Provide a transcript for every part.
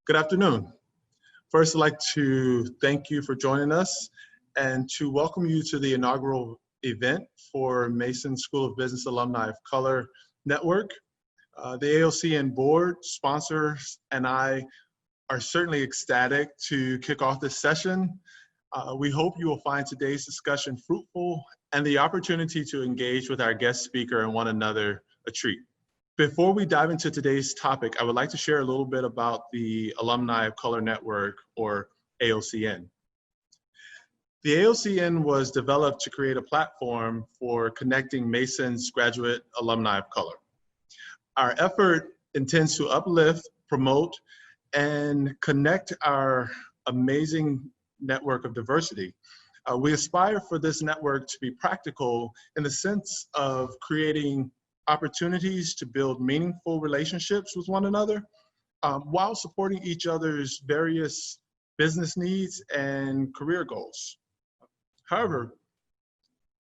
Good afternoon. First, I'd like to thank you for joining us and to welcome you to the inaugural event for Mason School of Business Alumni of Color Network. The ALCN board, sponsors, and I are certainly ecstatic to kick off this session. We hope you will find today's discussion fruitful and the opportunity to engage with our guest speaker and one another a treat. Before we dive into today's topic, I would like to share a little bit about the Alumni of Color Network, or ALCN. The ALCN was developed to create a platform for connecting Mason's graduate alumni of color. Our effort intends to uplift, promote, and connect our amazing network of diversity. We aspire for this network to be practical in the sense of creating opportunities to build meaningful relationships with one another while supporting each other's various business needs and career goals. However,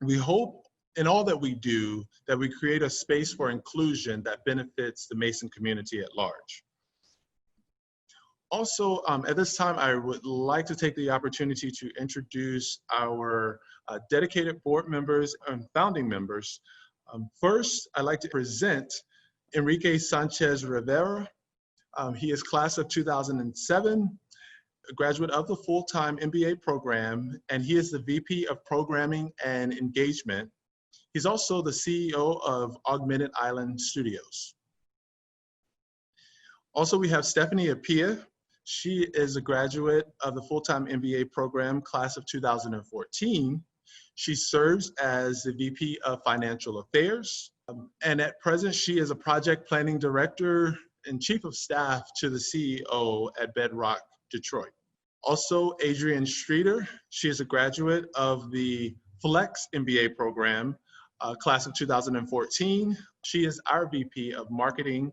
we hope in all that we do that we create a space for inclusion that benefits the Mason community at large. Also, at this time, I would like to take the opportunity to introduce our dedicated board members and founding members. First, I'd like to present Enrique Sanchez Rivera. He is class of 2007, a graduate of the full-time MBA program, and he is the VP of Programming and Engagement. He's also the CEO of Augmented Island Studios. Also, we have Stephanie Apia. She is a graduate of the full-time MBA program, class of 2014. She serves as the VP of Financial Affairs, and at present, she is a project planning director and chief of staff to the CEO at Bedrock Detroit. Also, Adrienne Streeter, she is a graduate of the Flex MBA program, class of 2014. She is our VP of Marketing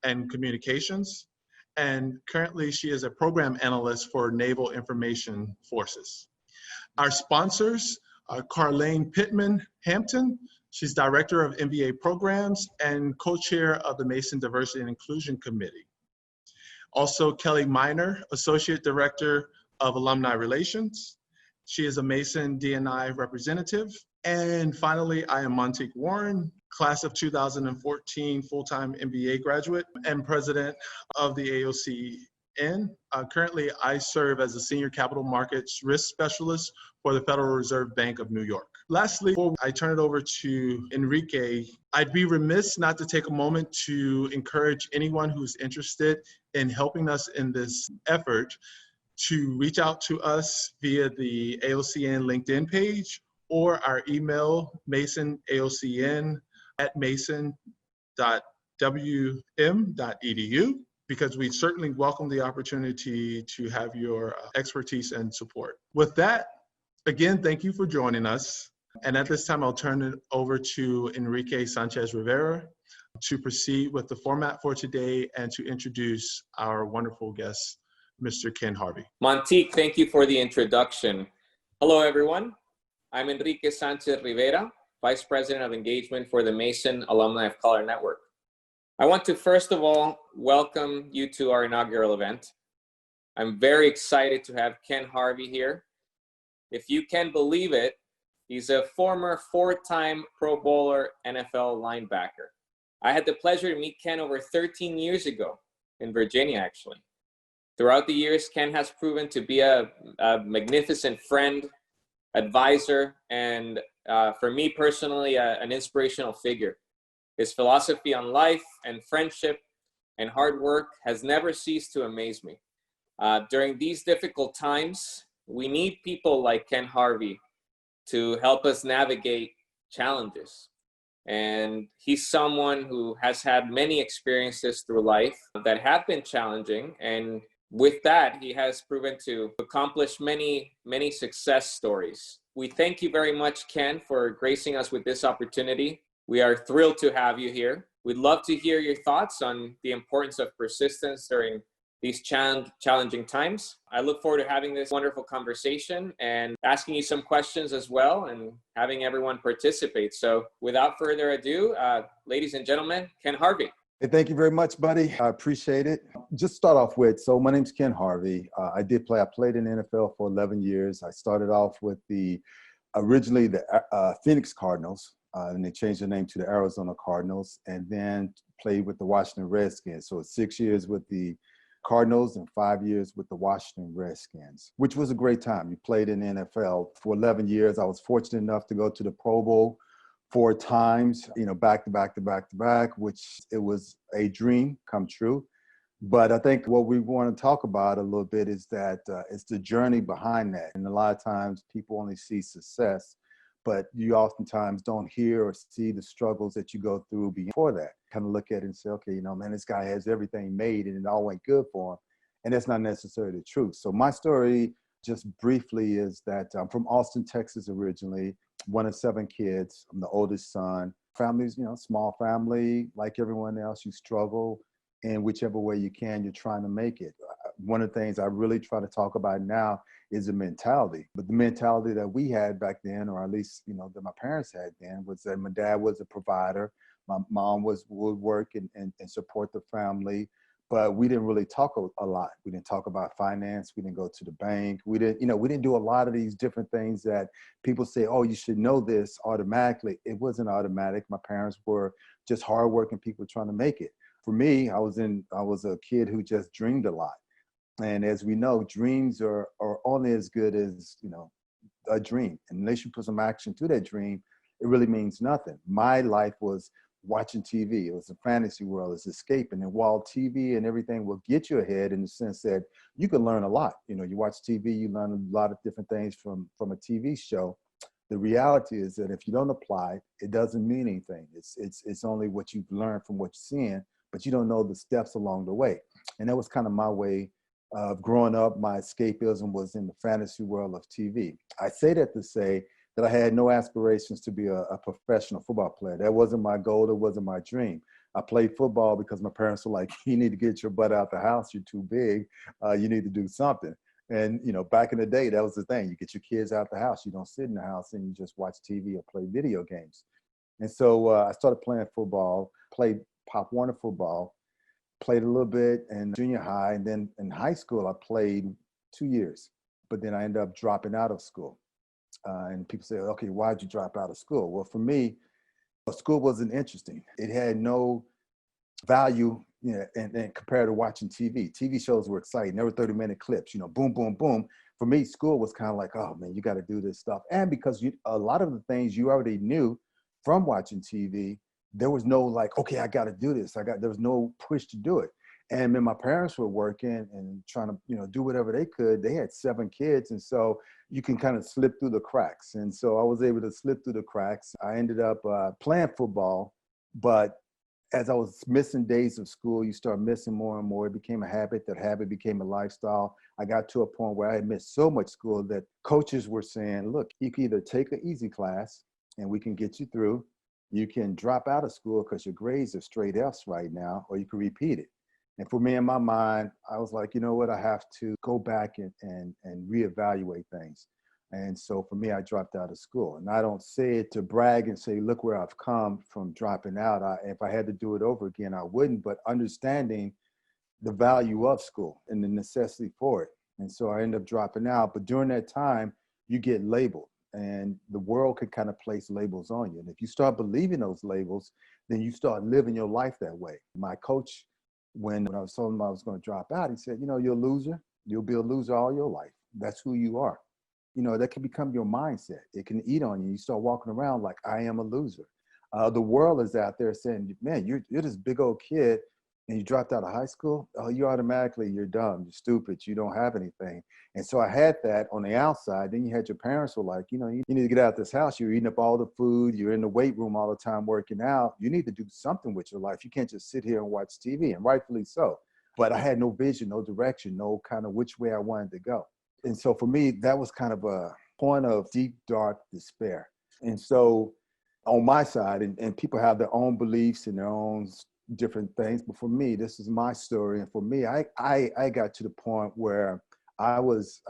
and Communications, and currently she is a program analyst for Naval Information Forces. Our sponsors, Carlene Pittman-Hampton. She's Director of MBA Programs and co-chair of the Mason Diversity and Inclusion Committee. Also, Kelly Miner, Associate Director of Alumni Relations. She is a Mason D&I representative. And finally, I am Montique Warren, class of 2014 full-time MBA graduate and president of the ALCN. Currently, I serve as a senior capital markets risk specialist for the Federal Reserve Bank of New York. Lastly, before I turn it over to Enrique, I'd be remiss not to take a moment to encourage anyone who's interested in helping us in this effort to reach out to us via the ALCN LinkedIn page or our email, mason@mason.wm.edu, because we certainly welcome the opportunity to have your expertise and support. With that, again, thank you for joining us. And at this time, I'll turn it over to Enrique Sanchez Rivera to proceed with the format for today and to introduce our wonderful guest, Mr. Ken Harvey. Montique, thank you for the introduction. Hello, everyone. I'm Enrique Sanchez Rivera, Vice President of Engagement for the Mason Alumni of Color Network. I want to first of all welcome you to our inaugural event. I'm very excited to have Ken Harvey here. If you can believe it, he's a former four-time Pro Bowler NFL linebacker. I had the pleasure to meet Ken over 13 years ago in Virginia, actually. Throughout the years, Ken has proven to be a magnificent friend, advisor, and for me personally, an inspirational figure. His philosophy on life and friendship and hard work has never ceased to amaze me. During these difficult times, we need people like Ken Harvey to help us navigate challenges. And he's someone who has had many experiences through life that have been challenging. And with that, he has proven to accomplish many, many success stories. We thank you very much, Ken, for gracing us with this opportunity. We are thrilled to have you here. We'd love to hear your thoughts on the importance of persistence during these challenging times. I look forward to having this wonderful conversation and asking you some questions as well and having everyone participate. So without further ado, ladies and gentlemen, Ken Harvey. Hey, thank you very much, buddy. I appreciate it. Just start off with, so my name's Ken Harvey. I played in the NFL for 11 years. I started off with originally the Phoenix Cardinals, and they changed their name to the Arizona Cardinals, and then played with the Washington Redskins. So it's 6 years with the Cardinals and 5 years with the Washington Redskins, which was a great time. You played in the NFL for 11 years. I was fortunate enough to go to the Pro Bowl 4 times, back to back to back to back, which it was a dream come true. But I think what we want to talk about a little bit is that it's the journey behind that. And a lot of times people only see success, but you oftentimes don't hear or see the struggles that you go through before that. Kind of look at it and say, okay, man, this guy has everything made and it all went good for him. And that's not necessarily the truth. So my story, just briefly, is that I'm from Austin, Texas originally, one of 7 kids. I'm the oldest son. Family's, small family, like everyone else, you struggle in whichever way you can, you're trying to make it. One of the things I really try to talk about now is the mentality. But the mentality that we had back then, or at least, that my parents had then, was that my dad was a provider. My mom would work and support the family. But we didn't really talk a lot. We didn't talk about finance. We didn't go to the bank. We didn't do a lot of these different things that people say, oh, you should know this automatically. It wasn't automatic. My parents were just hardworking people trying to make it. For me, I was a kid who just dreamed a lot. And as we know, dreams are only as good as, a dream. And unless you put some action to that dream, it really means nothing. My life was watching TV. It was a fantasy world. It's escaping. And while TV and everything will get you ahead in the sense that you can learn a lot. You watch TV, you learn a lot of different things from a TV show. The reality is that if you don't apply, it doesn't mean anything. It's only what you've learned from what you're seeing, but you don't know the steps along the way. And that was kind of my way of growing up. My escapism was in the fantasy world of TV. I say that to say that I had no aspirations to be a professional football player. That wasn't my goal. It wasn't my dream. I played football because my parents were like, you need to get your butt out the house. You're too big. You need to do something. And, back in the day, that was the thing. You get your kids out the house. You don't sit in the house and you just watch TV or play video games. And so I started playing football, played Pop Warner football, played a little bit in junior high. And then in high school, I played 2 years. But then I ended up dropping out of school. And people say, okay, why'd you drop out of school? Well, for me, school wasn't interesting. It had no value, and compared to watching TV. TV shows were exciting. They were 30-minute clips, boom, boom, boom. For me, school was kind of like, oh man, you got to do this stuff. And because a lot of the things you already knew from watching TV, there was no like, okay, I got to do this. There was no push to do it. And when my parents were working and trying to, do whatever they could, they had 7 kids. And so you can kind of slip through the cracks. And so I was able to slip through the cracks. I ended up playing football, but as I was missing days of school, you start missing more and more. It became a habit. That habit became a lifestyle. I got to a point where I had missed so much school that coaches were saying, look, you can either take an easy class and we can get you through. You can drop out of school because your grades are straight F's right now, or you can repeat it. And for me, in my mind, I was like, you know what? I have to go back and reevaluate things. And so for me, I dropped out of school. And I don't say it to brag and say, look where I've come from dropping out. If I had to do it over again, I wouldn't, but understanding the value of school and the necessity for it. And so I ended up dropping out. But during that time, you get labeled, and the world can kind of place labels on you. And if you start believing those labels, then you start living your life that way. My coach, when I was told him I was going to drop out, he said, you're a loser. You'll be a loser all your life. That's who you are. That can become your mindset. It can eat on you. You start walking around like, I am a loser. The world is out there saying, man, you're this big old kid and you dropped out of high school. Oh, you're dumb, you're stupid, you don't have anything. And so I had that on the outside. Then you had your parents were like, you need to get out of this house. You're eating up all the food. You're in the weight room all the time working out. You need to do something with your life. You can't just sit here and watch TV, and rightfully so. But I had no vision, no direction, no kind of which way I wanted to go. And so for me, that was kind of a point of deep, dark despair. And so on my side, and people have their own beliefs and their own different things. But for me, this is my story. And for me, I got to the point where I was,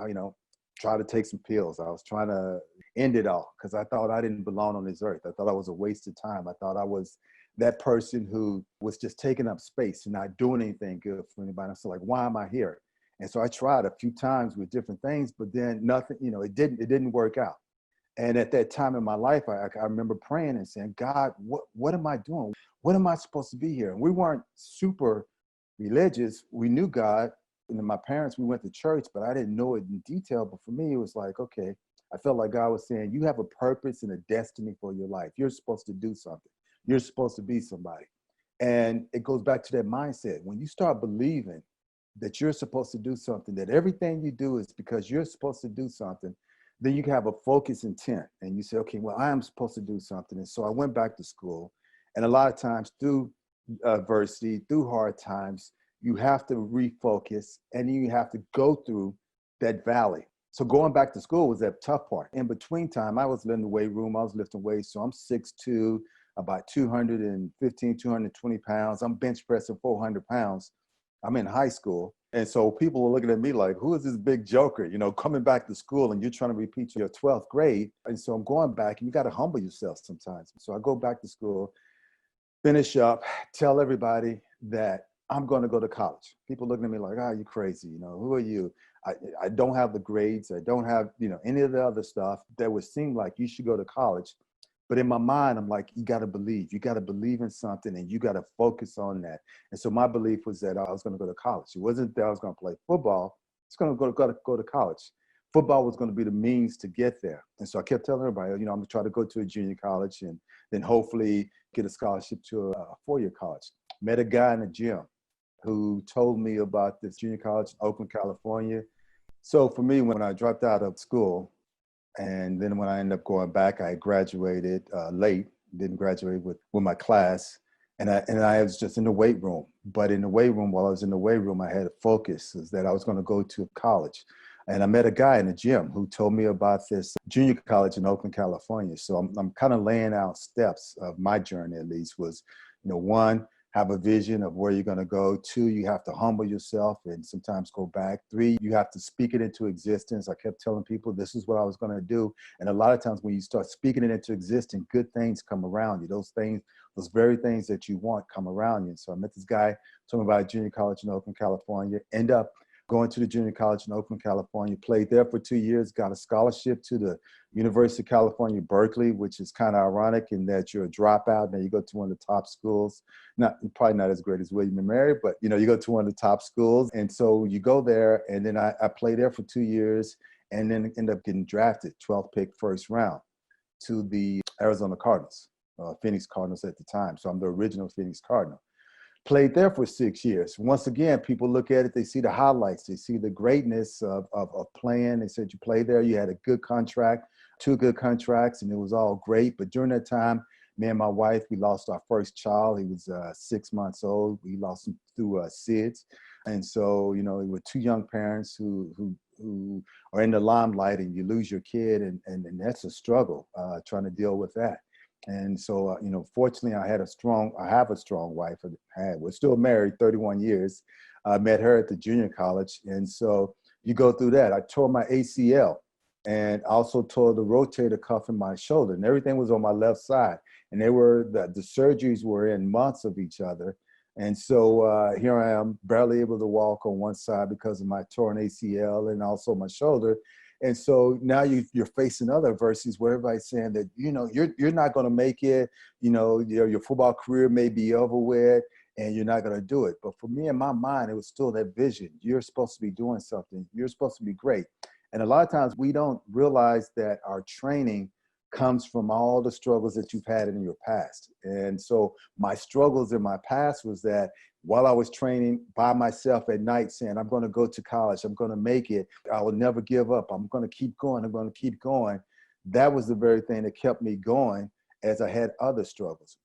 trying to take some pills. I was trying to end it all because I thought I didn't belong on this earth. I thought I was a waste of time. I thought I was that person who was just taking up space and not doing anything good for anybody. So like, why am I here? And so I tried a few times with different things, but then nothing, it didn't work out. And at that time in my life, I remember praying and saying, God, what am I doing? What am I supposed to be here? And we weren't super religious. We knew God. And my parents, we went to church, but I didn't know it in detail. But for me, it was like, okay, I felt like God was saying, you have a purpose and a destiny for your life. You're supposed to do something. You're supposed to be somebody. And it goes back to that mindset. When you start believing that you're supposed to do something, that everything you do is because you're supposed to do something, then you can have a focused intent. And you say, okay, well, I am supposed to do something. And so I went back to school. And a lot of times through adversity, through hard times, you have to refocus and you have to go through that valley. So going back to school was that tough part. In between time, I was in the weight room. I was lifting weights. So I'm 6'2", about 215, 220 pounds. I'm bench pressing 400 pounds. I'm in high school. And so people are looking at me like, who is this big joker, coming back to school and you're trying to repeat your 12th grade. And so I'm going back and you got to humble yourself sometimes. So I go back to school, finish up, tell everybody that I'm going to go to college. People looking at me like, you crazy. Who are you? I don't have the grades. I don't have, any of the other stuff that would seem like you should go to college. But in my mind, I'm like, you got to believe. You got to believe in something and you got to focus on that. And so my belief was that I was going to go to college. It wasn't that I was going to play football. I was going to go to college. Football was going to be the means to get there. And so I kept telling everybody, I'm going to try to go to a junior college and then hopefully get a scholarship to a four-year college. Met a guy in the gym who told me about this junior college in Oakland, California. So for me, when I dropped out of school, and then when I ended up going back, I graduated late, didn't graduate with my class. And I was just in the weight room. But in the weight room, while I was in the weight room, I had a focus is that I was going to go to college. And I met a guy in the gym who told me about this junior college in Oakland, California. So I'm kind of laying out steps of my journey, at least, was, one, have a vision of where you're going to go. 2, you have to humble yourself and sometimes go back. 3, you have to speak it into existence. I kept telling people this is what I was going to do. And a lot of times when you start speaking it into existence, good things come around you. Those very things that you want come around you. And so I met this guy, told me about junior college in Oakland, California, end up going to the junior college in Oakland, California, played there for 2 years, got a scholarship to the University of California, Berkeley, which is kind of ironic in that you're a dropout. Now you go to one of the top schools, probably not as great as William & Mary, but you go to one of the top schools. And so you go there, and then I played there for 2 years and then end up getting drafted, 12th pick, first round, to the Arizona Cardinals, Phoenix Cardinals at the time. So I'm the original Phoenix Cardinal. Played there for 6 years. Once again, people look at it, they see the highlights, they see the greatness of playing. They said you played there, you had a good contract, 2 good contracts, and it was all great. But during that time, me and my wife, we lost our first child. He was 6 months old. We lost him through SIDS. And so, we were 2 young parents who are in the limelight, and you lose your kid, and that's a struggle, trying to deal with that. And so, fortunately, I have a strong wife. We're still married 31 years. I met her at the junior college. And so you go through that. I tore my ACL and also tore the rotator cuff in my shoulder, and everything was on my left side. And the surgeries were in months of each other. And so here I am, barely able to walk on one side because of my torn ACL and also my shoulder. And so now you're facing other adversities where everybody's saying that, you're not going to make it, your football career may be over with and you're not going to do it. But for me, in my mind, it was still that vision. You're supposed to be doing something. You're supposed to be great. And a lot of times we don't realize that our training comes from all the struggles that you've had in your past. And so my struggles in my past was that while I was training by myself at night saying, I'm going to go to college, I'm going to make it, I will never give up, I'm going to keep going, I'm going to keep going. That was the very thing that kept me going as I had other struggles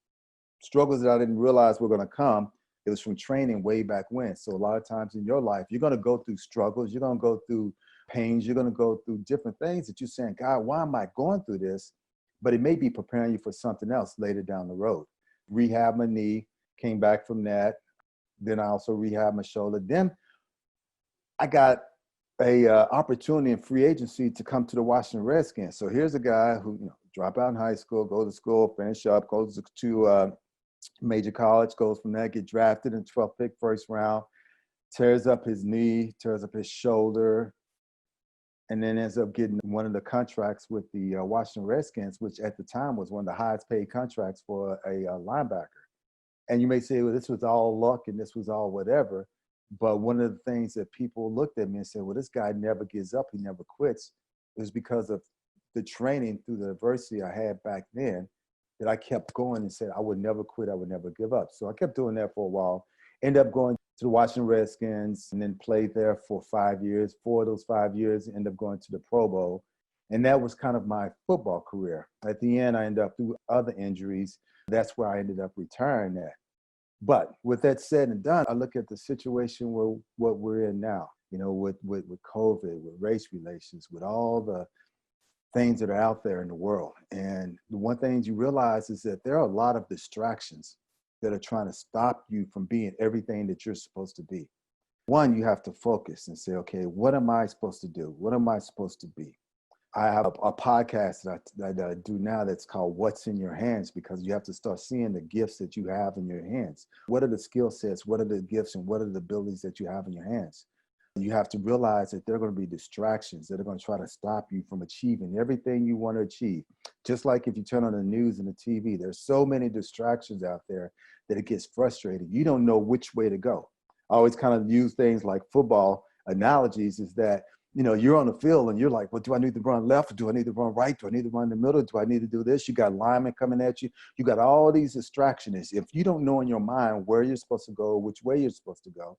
that I didn't realize were going to come. It was from training way back when. So a lot of times in your life, you're going to go through struggles, you're going to go through pains, you're going to go through different things that you're saying, God, why am I going through this? But it may be preparing you for something else later down the road. Rehab my knee, came back from that. Then I also rehabbed my shoulder. Then I got a opportunity in free agency to come to the Washington Redskins. So here's a guy who drop out in high school, go to school, finish up, goes to major college, goes from there, get drafted in 12th pick, first round, tears up his knee, tears up his shoulder, and then ends up getting one of the contracts with the Washington Redskins, which at the time was one of the highest paid contracts for a linebacker. And you may say, well, this was all luck and this was all whatever. But one of the things that people looked at me and said, well, this guy never gives up, he never quits, is because of the training through the adversity I had back then, that I kept going and said, I would never quit, I would never give up. So I kept doing that for a while, ended up going to the Washington Redskins and then played there for 5 years. 4 of those 5 years, ended up going to the Pro Bowl. And that was kind of my football career. At the end, I ended up through other injuries. That's where I ended up retiring at. But with that said and done, I look at the situation where what we're in now, you know, with COVID, with race relations, with all the things that are out there in the world. And the one thing you realize is that there are a lot of distractions that are trying to stop you from being everything that you're supposed to be. One, you have to focus and say, okay, what am I supposed to do? What am I supposed to be? I have a podcast that I do now that's called What's in Your Hands, because you have to start seeing the gifts that you have in your hands. What are the skill sets? What are the gifts and what are the abilities that you have in your hands? You have to realize that there are going to be distractions that are going to try to stop you from achieving everything you want to achieve. Just like if you turn on the news and the TV, there's so many distractions out there that it gets frustrating. You don't know which way to go. I always kind of use things like football analogies, is that, you know, you're on the field and you're like, well, do I need to run left? Do I need to run right? Do I need to run in the middle? Do I need to do this? You got linemen coming at you. You got all these distractions. If you don't know in your mind where you're supposed to go, which way you're supposed to go,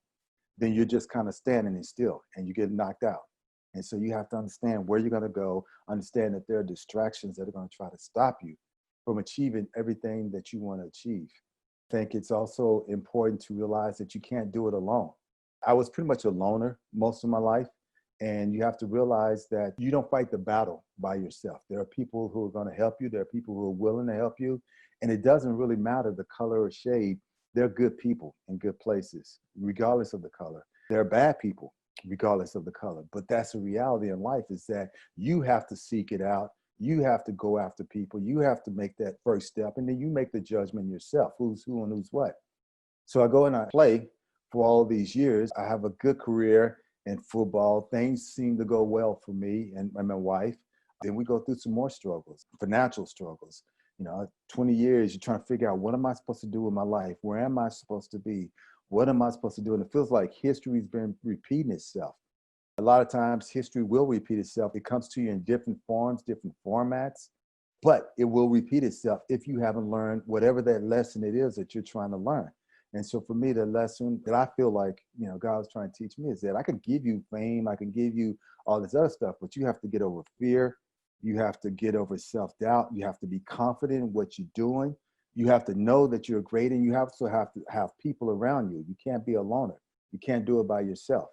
then you're just kind of standing still and you get knocked out. And so you have to understand where you're going to go, understand that there are distractions that are going to try to stop you from achieving everything that you want to achieve. I think it's also important to realize that you can't do it alone. I was pretty much a loner most of my life. And you have to realize that you don't fight the battle by yourself. There are people who are going to help you. There are people who are willing to help you. And it doesn't really matter the color or shade. They're good people in good places, regardless of the color. They're bad people, regardless of the color. But that's the reality in life, is that you have to seek it out. You have to go after people. You have to make that first step. And then you make the judgment yourself, who's who and who's what. So I go and I play for all these years. I have a good career in football. Things seem to go well for me and my wife. Then we go through some more struggles, financial struggles. You know, 20 years, you're trying to figure out, what am I supposed to do with my life? Where am I supposed to be? What am I supposed to do? And it feels like history's been repeating itself. A lot of times history will repeat itself. It comes to you in different forms, different formats, but it will repeat itself if you haven't learned whatever that lesson it is that you're trying to learn. And so for me, the lesson that I feel like, you know, God's trying to teach me is that I can give you fame, I can give you all this other stuff, but you have to get over fear. You have to get over self-doubt. You have to be confident in what you're doing. You have to know that you're great, and you also have to have people around you. You can't be a loner. You can't do it by yourself.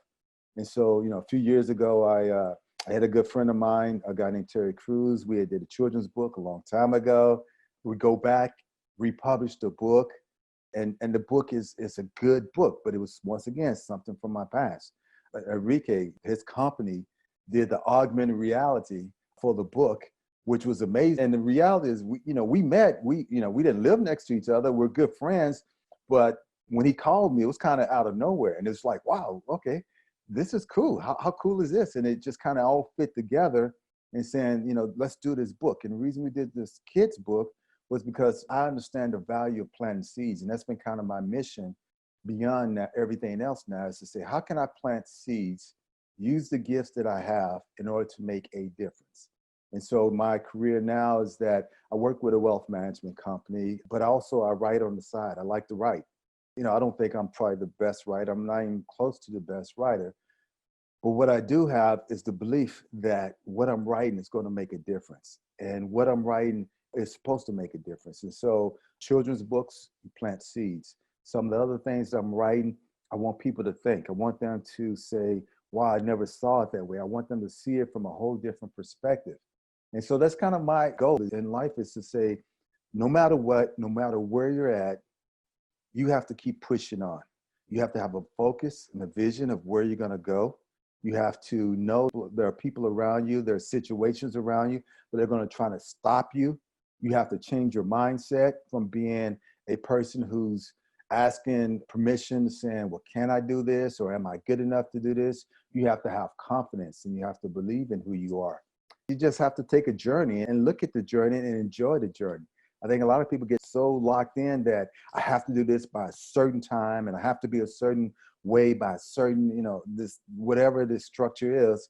And so, you know, a few years ago, I had a good friend of mine, a guy named Terry Crews. We did a children's book a long time ago. We go back, republished the book. And the book is a good book, but it was, once again, something from my past. Enrique, his company, did the augmented reality for the book, which was amazing. And the reality is, we met, we didn't live next to each other. We're good friends, but when he called me, it was kind of out of nowhere. And it's like, wow, okay, this is cool. How cool is this? And it just kind of all fit together and saying, you know, let's do this book. And the reason we did this kids book was because I understand the value of planting seeds. And that's been kind of my mission beyond everything else now, is to say, how can I plant seeds, use the gifts that I have in order to make a difference? And so my career now is that I work with a wealth management company, but also I write on the side. I like to write. You know, I don't think I'm probably the best writer. I'm not even close to the best writer. But what I do have is the belief that what I'm writing is going to make a difference. And what I'm writing is supposed to make a difference. And so children's books, you plant seeds. Some of the other things that I'm writing, I want people to think. I want them to say, wow, I never saw it that way. I want them to see it from a whole different perspective. And so that's kind of my goal in life, is to say, no matter what, no matter where you're at, you have to keep pushing on. You have to have a focus and a vision of where you're going to go. You have to know there are people around you, there are situations around you that are going to try to stop you. You have to change your mindset from being a person who's asking permission, saying, well, can I do this? Or am I good enough to do this? You have to have confidence and you have to believe in who you are. You just have to take a journey and look at the journey and enjoy the journey. I think a lot of people get so locked in that I have to do this by a certain time and I have to be a certain way by a certain, this, whatever this structure is.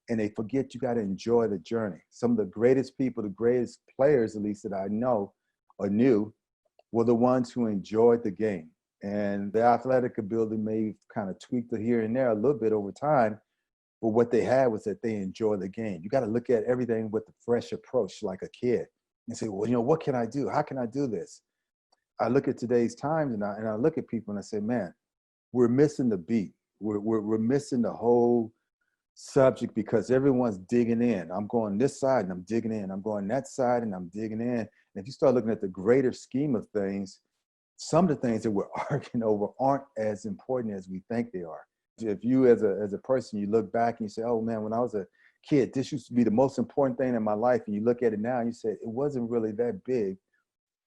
And they forget you got to enjoy the journey. Some of the greatest people, the greatest players, at least that I know or knew, were the ones who enjoyed the game. And their athletic ability may kind of tweaked it here and there a little bit over time, but what they had was that they enjoyed the game. You got to look at everything with a fresh approach, like a kid, and say, well, what can I do? How can I do this? I look at today's times and I look at people and I say, man, we're missing the beat. We're missing the whole subject because everyone's digging in. I'm going this side and I'm digging in. I'm going that side and I'm digging in. And if you start looking at the greater scheme of things, some of the things that we're arguing over aren't as important as we think they are. If you as a person, you look back and you say, oh man, when I was a kid, this used to be the most important thing in my life. And you look at it now and you say, it wasn't really that big.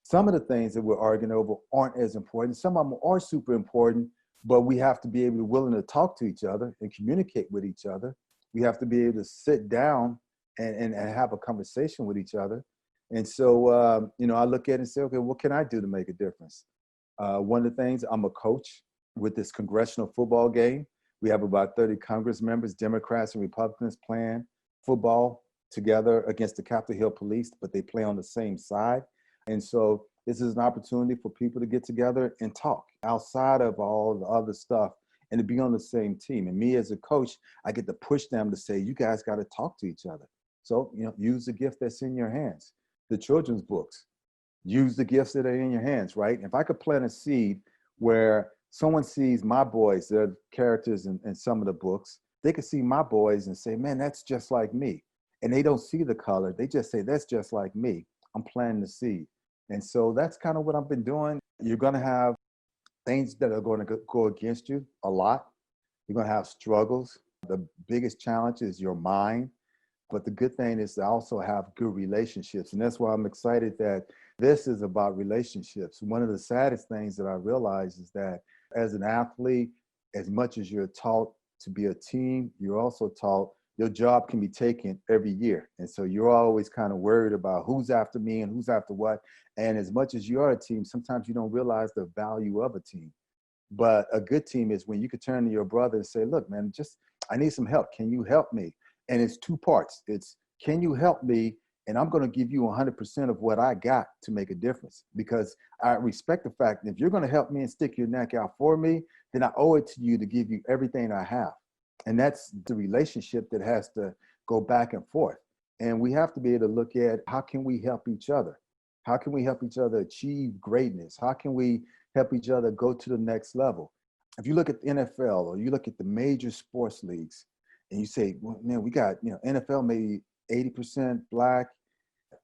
Some of the things that we're arguing over aren't as important. Some of them are super important, but we have to be able to willing to talk to each other and communicate with each other. We have to be able to sit down and have a conversation with each other. And so, I look at it and say, okay, what can I do to make a difference? One of the things, I'm a coach with this congressional football game. We have about 30 Congress members, Democrats and Republicans, playing football together against the Capitol Hill Police, but they play on the same side. And so this is an opportunity for people to get together and talk outside of all the other stuff and to be on the same team. And me as a coach, I get to push them to say, you guys got to talk to each other. So, use the gift that's in your hands. The children's books, use the gifts that are in your hands, right? If I could plant a seed where someone sees my boys, they're characters in some of the books, they could see my boys and say, man, that's just like me. And they don't see the color. They just say, that's just like me. I'm planting the seed. And so that's kind of what I've been doing. You're going to have things that are going to go against you a lot. You're going to have struggles. The biggest challenge is your mind. But the good thing is to also have good relationships. And that's why I'm excited that this is about relationships. One of the saddest things that I realize is that as an athlete, as much as you're taught to be a team, you're also taught your job can be taken every year. And so you're always kind of worried about who's after me and who's after what. And as much as you are a team, sometimes you don't realize the value of a team. But a good team is when you could turn to your brother and say, look, man, I need some help. Can you help me? And it's two parts. It's, can you help me? And I'm going to give you 100% of what I got to make a difference, because I respect the fact that if you're going to help me and stick your neck out for me, then I owe it to you to give you everything I have. And that's the relationship that has to go back and forth. And we have to be able to look at how can we help each other? How can we help each other achieve greatness? How can we help each other go to the next level? If you look at the NFL or you look at the major sports leagues and you say, well, man, we got, NFL maybe 80% Black,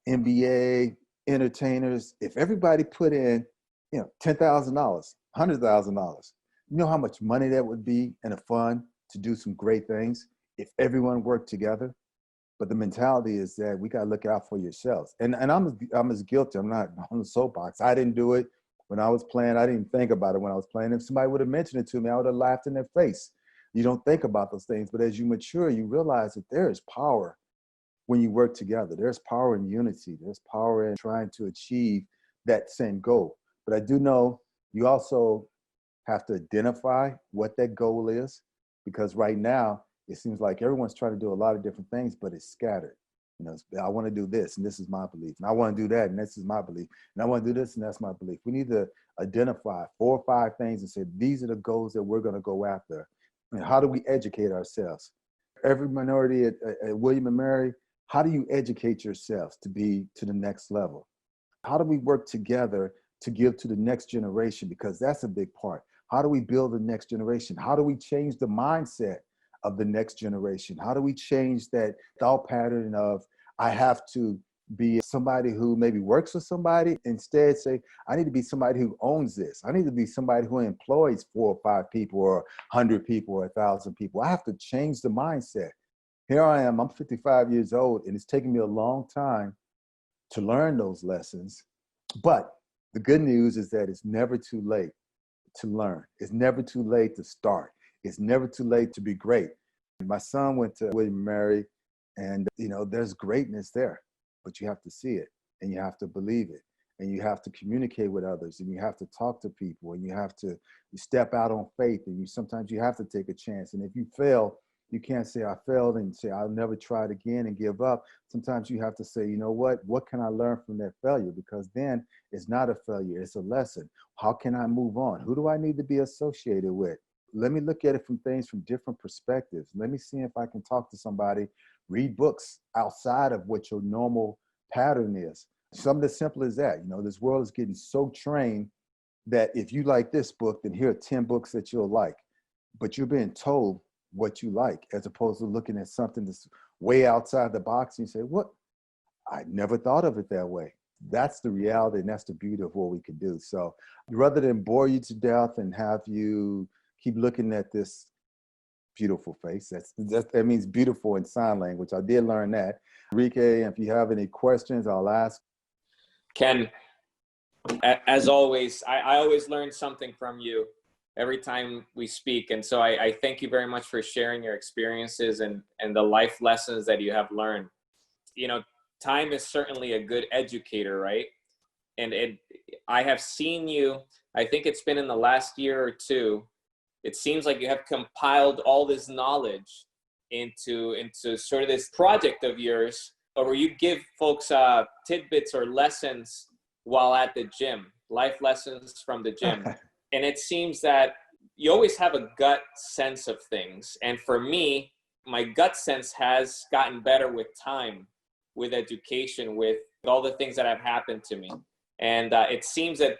NBA, entertainers. If everybody put in, $10,000, $100,000, you know how much money that would be in a fund to do some great things if everyone worked together? But the mentality is that we got to look out for yourselves. And I'm as guilty. I'm not on the soapbox. I didn't do it when I was playing. I didn't think about it when I was playing. If somebody would have mentioned it to me, I would have laughed in their face. You don't think about those things. But as you mature, you realize that there is power when you work together. There's power in unity. There's power in trying to achieve that same goal. But I do know you also have to identify what that goal is, because right now it seems like everyone's trying to do a lot of different things, but it's scattered. I want to do this, and this is my belief. And I want to do that, and this is my belief. And I want to do this, and that's my belief. We need to identify 4 or 5 things and say, these are the goals that we're going to go after. And how do we educate ourselves? Every minority at William & Mary, how do you educate yourselves to be to the next level? How do we work together to give to the next generation? Because that's a big part. How do we build the next generation? How do we change the mindset of the next generation? How do we change that thought pattern of, I have to be somebody who maybe works for somebody, instead say, I need to be somebody who owns this. I need to be somebody who employs 4 or 5 people or 100 people or 1,000 people. I have to change the mindset. Here I am, I'm 55 years old, and it's taken me a long time to learn those lessons. But The good news is that it's never too late to learn. It's never too late to start. It's never too late to be great. My son went to William & Mary, and there's greatness there, but you have to see it, and you have to believe it, and you have to communicate with others, and you have to talk to people, and you have to step out on faith, and sometimes you have to take a chance. And if you fail, you can't say I failed and say I'll never try it again and give up. Sometimes you have to say, you know what can I learn from that failure? Because then it's not a failure, it's a lesson. How can I move on? Who do I need to be associated with? Let me look at it from different perspectives. Let me see if I can talk to somebody, read books outside of what your normal pattern is. Something as simple as that. This world is getting so trained that if you like this book, then here are 10 books that you'll like. But you're being told what you like, as opposed to looking at something that's way outside the box and you say, what? I never thought of it that way. That's the reality, and that's the beauty of what we can do. So rather than bore you to death and have you keep looking at this beautiful face, that means beautiful in sign language. I did learn that. Enrique, if you have any questions, I'll ask. Ken, as always, I always learn something from you every time we speak. And so I thank you very much for sharing your experiences and the life lessons that you have learned. Time is certainly a good educator, right? And I have seen you, I think it's been in the last year or two, it seems like you have compiled all this knowledge into sort of this project of yours, where you give folks tidbits or lessons while at the gym, life lessons from the gym. And it seems that you always have a gut sense of things. And for me, my gut sense has gotten better with time, with education, with all the things that have happened to me. And it seems that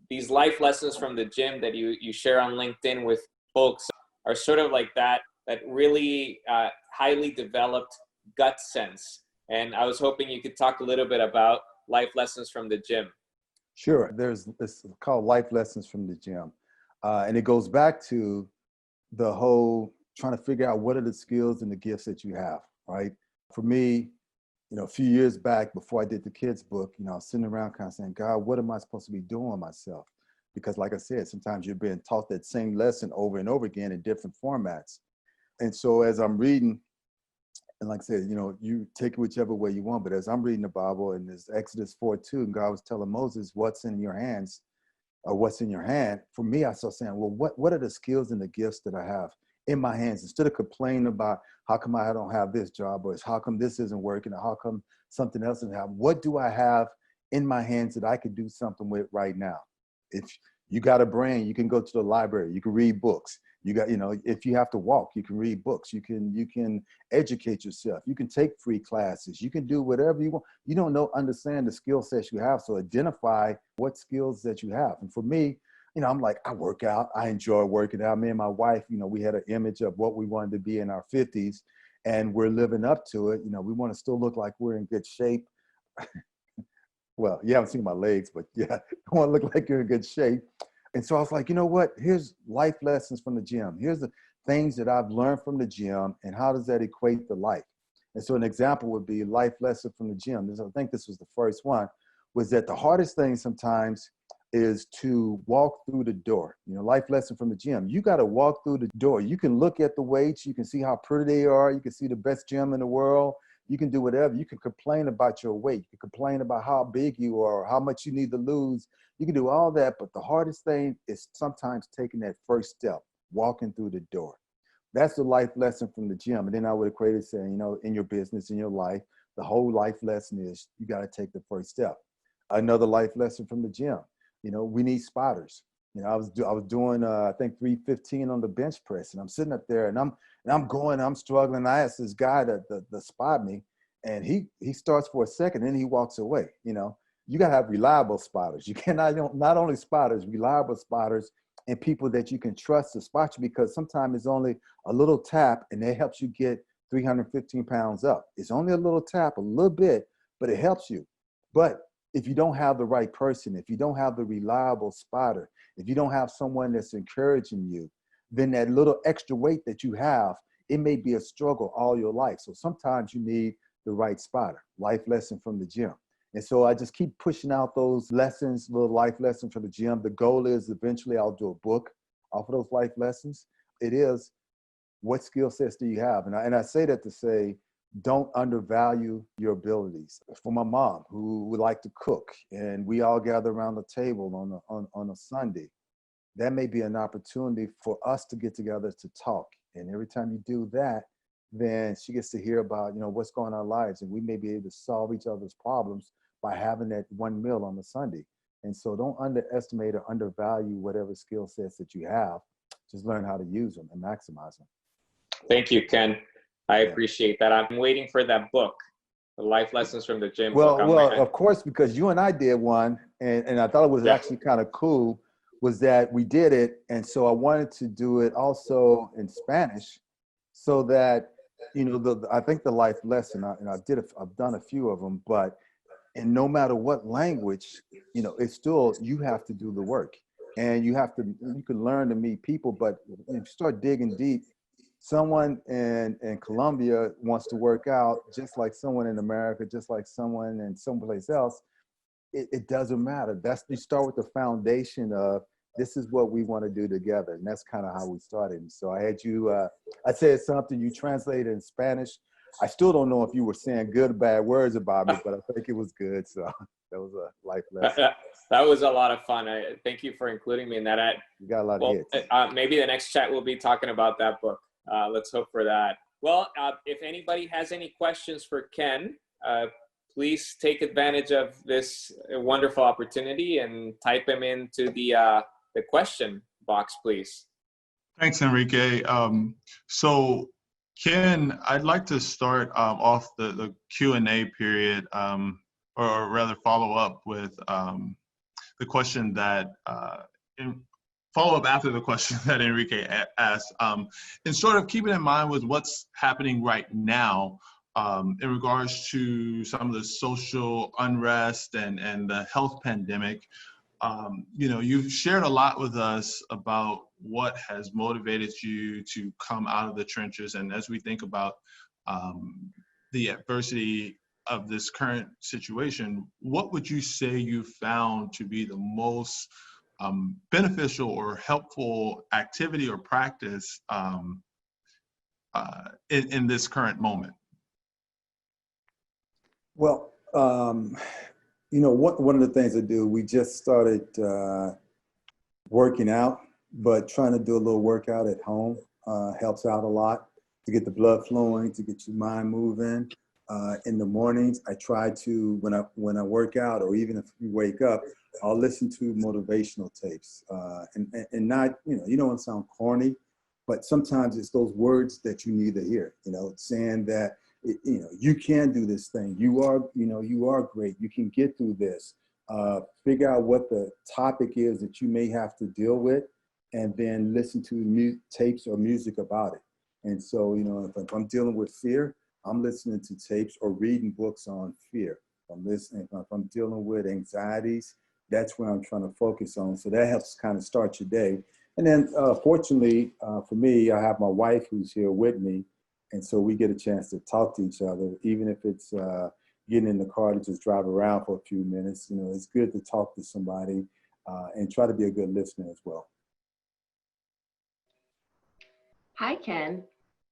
these life lessons from the gym that you share on LinkedIn with folks are sort of like that really highly developed gut sense. And I was hoping you could talk a little bit about life lessons from the gym. Sure. There's this called Life Lessons from the Gym. And it goes back to the whole trying to figure out what are the skills and the gifts that you have, right? For me, a few years back before I did the kids book, I was sitting around kind of saying, God, what am I supposed to be doing myself? Because like I said, sometimes you're being taught that same lesson over and over again in different formats. And so as I'm reading, and like I said, you take it whichever way you want, but as I'm reading the Bible, and there's Exodus 4:2, and God was telling Moses, what's in your hands, or what's in your hand. For me, I started saying, well, what are the skills and the gifts that I have in my hands? Instead of complaining about how come I don't have this job, or how come this isn't working, or how come something else isn't happening, what do I have in my hands that I could do something with right now? If you got a brain, you can go to the library, you can read books. You got, if you have to walk, you can read books. You can educate yourself. You can take free classes. You can do whatever you want. You don't understand the skill sets you have. So identify what skills that you have. And for me, I'm like, I work out. I enjoy working out. Me and my wife, we had an image of what we wanted to be in our 50s, and we're living up to it. We want to still look like we're in good shape. Well, you haven't seen my legs, but yeah, I want to look like you're in good shape. And so I was like, you know what? Here's life lessons from the gym. Here's the things that I've learned from the gym, and how does that equate to life? And so an example would be life lesson from the gym. I think this was the first one, was that the hardest thing sometimes is to walk through the door. Life lesson from the gym. You got to walk through the door. You can look at the weights. You can see how pretty they are. You can see the best gym in the world. You can do whatever. You can complain about your weight. You can complain about how big you are, or how much you need to lose. You can do all that, but the hardest thing is sometimes taking that first step, walking through the door. That's the life lesson from the gym. And then I would equate it saying, in your business, in your life, the whole life lesson is you got to take the first step. Another life lesson from the gym, we need spotters. I was doing I think 315 on the bench press, and I'm sitting up there, and I'm struggling. I asked this guy to spot me, and he starts for a second, and then he walks away. You got to have reliable spotters. You cannot, not only spotters, reliable spotters, and people that you can trust to spot you, because sometimes it's only a little tap and it helps you get 315 pounds up. It's only a little tap, a little bit, but it helps you. But if you don't have the right person, if you don't have the reliable spotter, if you don't have someone that's encouraging you, then that little extra weight that you have, it may be a struggle all your life. So sometimes you need the right spotter. Life lesson from the gym. And so I just keep pushing out those lessons, little life lessons for the gym. The goal is eventually I'll do a book off of those life lessons. It is, what skill sets do you have? And I say that to say, don't undervalue your abilities. For my mom, who would like to cook, and we all gather around the table on a Sunday, that may be an opportunity for us to get together to talk. And every time you do that, then she gets to hear about, what's going on in our lives, and we may be able to solve each other's problems by having that one meal on a Sunday. And so don't underestimate or undervalue whatever skill sets that you have. Just learn how to use them and maximize them. Thank you, Ken. I appreciate that. I'm waiting for that book, The Life Lessons from the Gym. Well, of course, because you and I did one, and I thought it was actually kind of cool, was that we did it. And so I wanted to do it also in Spanish so that, I think the life lesson, I've done a few of them, and no matter what language, it's still, you have to do the work, and you can learn to meet people, but if you start digging deep, someone in Colombia wants to work out just like someone in America, just like someone in someplace else. It doesn't matter. You start with the foundation of, this is what we want to do together. And that's kind of how we started. And so I had you, I said something, you translated in Spanish. I still don't know if you were saying good or bad words about me, but I think it was good. So that was a life lesson. That was a lot of fun. Thank you for including me in that. You got a lot of hits. Maybe the next chat we'll be talking about that book. Let's hope for that. Well, if anybody has any questions for Ken, please take advantage of this wonderful opportunity and type them into the question box, please. Thanks, Enrique. So Ken, I'd like to start off the Q&A period, or rather follow up with the question that, follow up after the question that Enrique asked, and sort of keeping in mind with what's happening right now in regards to some of the social unrest and the health pandemic. You've shared a lot with us about what has motivated you to come out of the trenches. And as we think about the adversity of this current situation, what would you say you found to be the most beneficial or helpful activity or practice in this current moment? Well, one of the things I do, we just started working out, but trying to do a little workout at home helps out a lot to get the blood flowing, to get your mind moving. In the mornings, I try to, when I work out, or even if you wake up, I'll listen to motivational tapes, and not, you don't want to sound corny, but sometimes it's those words that you need to hear, saying that, you can do this thing. You are great. You can get through this. Figure out what the topic is that you may have to deal with, and then listen to tapes or music about it. And so, if I'm dealing with fear, I'm listening to tapes or reading books on fear. If I'm dealing with anxieties, that's where I'm trying to focus on. So that helps kind of start your day. And then fortunately for me, I have my wife who's here with me. And so we get a chance to talk to each other, even if it's getting in the car to just drive around for a few minutes. It's good to talk to somebody and try to be a good listener as well. Hi, Ken.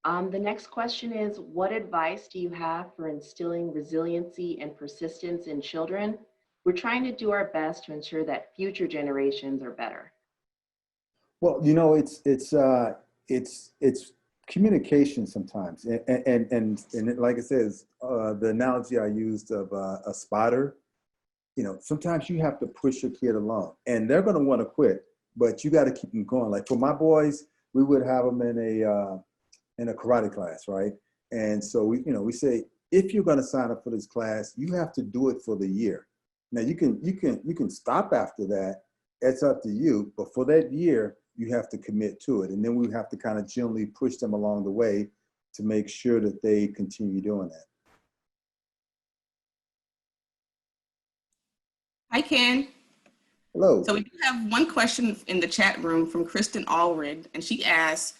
The next question is, what advice do you have for instilling resiliency and persistence in children? We're trying to do our best to ensure that future generations are better. Well, it's communication sometimes, and like I said, the analogy I used of a spotter. Sometimes you have to push your kid along, and they're going to want to quit, but you got to keep them going. Like for my boys, we would have them in a karate class, right? And so we say, if you're going to sign up for this class, you have to do it for the year. Now you can stop after that. It's up to you, but for that year, you have to commit to it. And then we have to kind of gently push them along the way to make sure that they continue doing that. Hi, Ken. Hello. So we do have one question in the chat room from Kristen Allred, and she asks,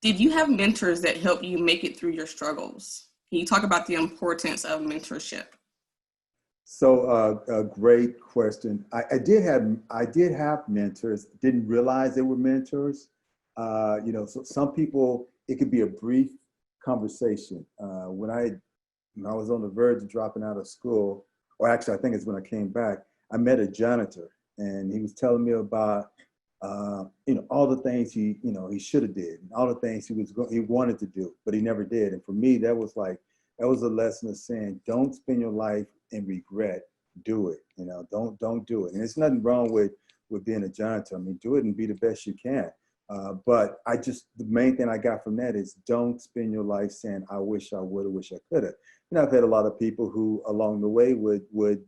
did you have mentors that helped you make it through your struggles? Can you talk about the importance of mentorship? So a great question. I did have mentors. Didn't realize they were mentors. You know, so some people, it could be a brief conversation. When I was on the verge of dropping out of school, or actually I think it's when I came back, I met a janitor, and he was telling me about you know, all the things he should have did, and all the things he wanted to do, but he never did. And for me, that was a lesson of saying, don't spend your life in regret. Do it. You know, don't do it. And there's nothing wrong with being a janitor. I mean, do it and be the best you can. But the main thing I got from that is, don't spend your life saying, I wish I would have, wish I could have. You know, I've had a lot of people who along the way would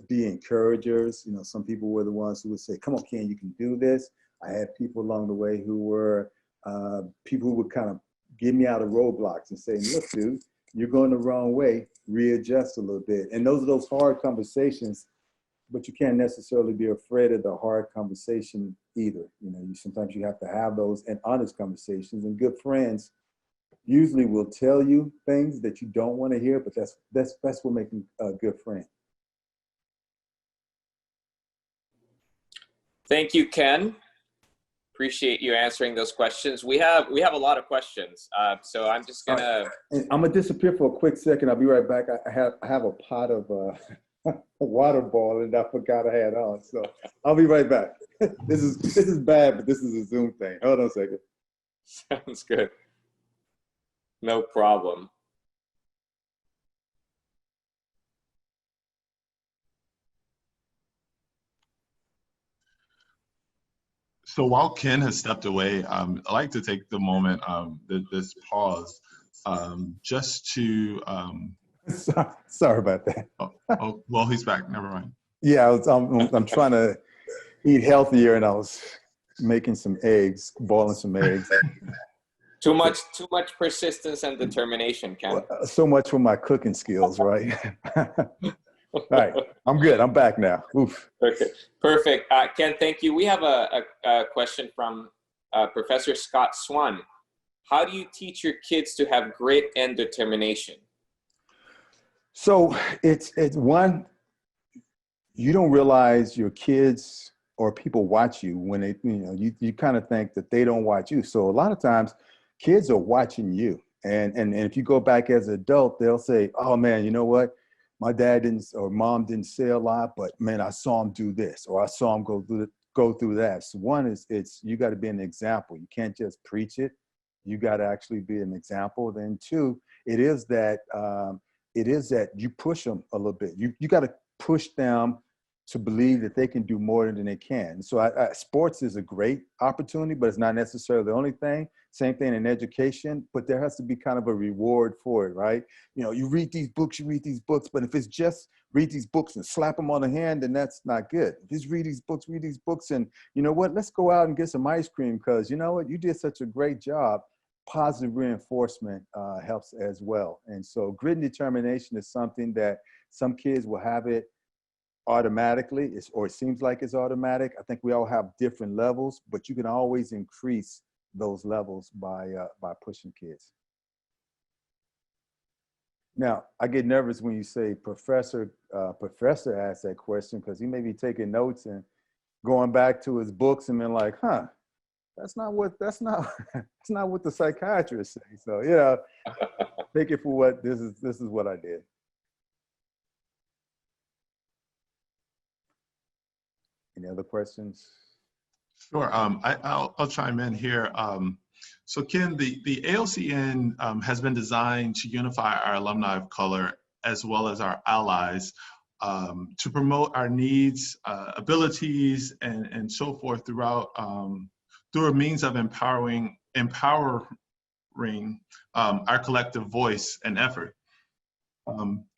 be encouragers. You know, some people were the ones who would say, come on, Ken, you can do this. I had people along the way who were people who would kind of get me out of roadblocks and say, look, dude, you're going the wrong way, readjust a little bit. And those are those hard conversations, but you can't necessarily be afraid of the hard conversation either. You know, sometimes you have to have those and honest conversations, and good friends usually will tell you things that you don't want to hear, but that's what makes a good friend. Thank you, Ken. Appreciate you answering those questions. We have a lot of questions, so I'm just gonna. And I'm gonna disappear for a quick second. I'll be right back. I have a pot of water boiling that I forgot I had on, so I'll be right back. This is bad, but this is a Zoom thing. Hold on a second. Sounds good. No problem. So while Ken has stepped away, I'd like to take the moment, this pause, just to. Sorry about that. Oh, well, he's back. Never mind. Yeah, I'm trying to eat healthier, and I was making some eggs, boiling some eggs. Too much persistence and determination, Ken. So much for my cooking skills, right? All right, I'm good. I'm back now. Oof. Okay, perfect. Ken, thank you. We have a question from Professor Scott Swan. How do you teach your kids to have grit and determination? So it's one, you don't realize your kids or people watch you when they, you kind of think that they don't watch you. So a lot of times kids are watching you. And if you go back as an adult, they'll say, oh man, you know what? My dad didn't, or mom didn't say a lot, but man, I saw him do this, or I saw him go through that. So one is, you got to be an example. You can't just preach it. You got to actually be an example. Then two, it is that you push them a little bit. You got to push them to believe that they can do more than they can. So sports is a great opportunity, but it's not necessarily the only thing. Same thing in education, but there has to be kind of a reward for it, right? You know, you read these books, but if it's just read these books and slap them on the hand, then that's not good. Just read these books, and you know what? Let's go out and get some ice cream, because you know what? You did such a great job. Positive reinforcement helps as well. And so grit and determination is something that some kids will have it automatically, or it seems like it's automatic. I think we all have different levels, but you can always increase those levels by pushing kids. Now, I get nervous when you say professor asked that question, because he may be taking notes and going back to his books and being like, that's not what the psychiatrist say. So, yeah, take it for what this is what I did. Any other questions? Sure. I'll chime in here. So Ken, the ALCN has been designed to unify our alumni of color as well as our allies to promote our needs, abilities, and so forth throughout through a means of empowering our collective voice and effort.